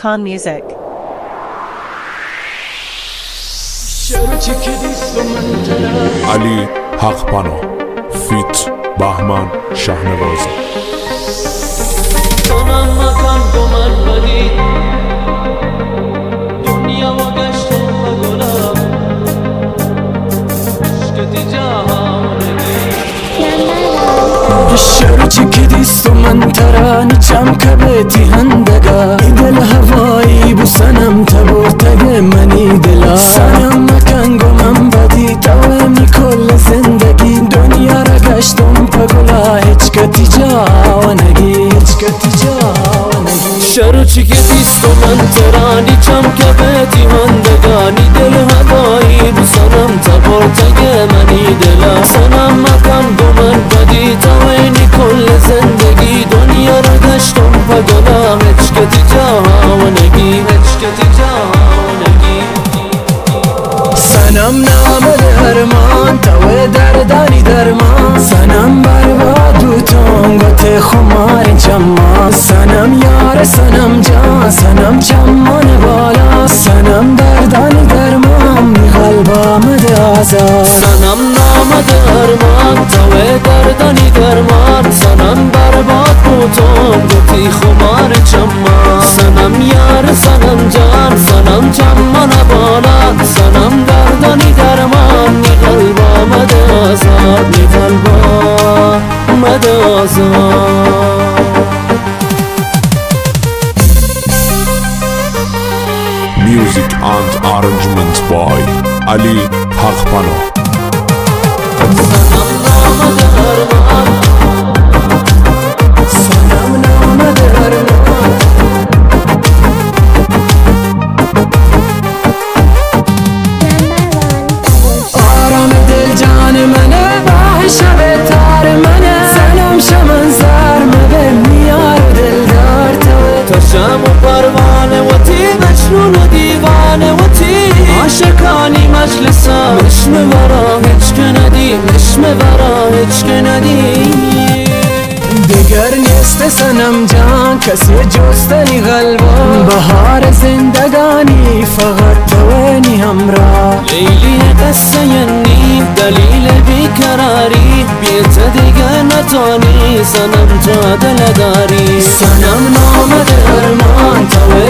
Khan Music. Ali Haqpano Feat Bahman Shahnawazi. الشرج كديست من تراني جام كبيتي هندقا دل هواي بو سنم تبورتق مني دلا سنم مكان من بدي توامي كل زندگي دنيا رقشتم پگلا هچ کتی جاونگی هچ کتی جاونگی شرج كديست من تراني جام كبيتي هندقاني دل هواي بو سنم تبورتق مني دلا سنم مكان من بدي توامي كل زندگی دنیا را گشتم پگلا هچ کتی جاونگی هچ کتی جاونگی سنم نام درمان تو دردانی درمان سنم برباد و تانگت خمار چمان سنم یار سنم جان سنم چمان بالا سنم دردانی درمان می قلبا مد آزاد سنم نام درمان تو دردانی درمان سنم برباد بودم گفتی خمار چمان سنم یار سنم جان سنم چمان بالا سنم دردانی درمان می قلبا مد آزاد می قلبا مد آزاد Music and arrangements by Ali Haqpano. آرام دل جان منه راه شب تار منه سلام شمن زر مبه میار دلدار تو شم و پروانه و تی مجنون و دیوانه و تی عاشقانی مجلسا مشم ورا هیچ که ندی مشم ورا هیچ که ندی دیگر نیست سنم جان کسی جستنی قلبا بهار زندگانی فقط توانی همراه لیلی قصه نی دلیل بیقراری بیت دیگر نتانی سنم تا دل داری سنم نام درمان تو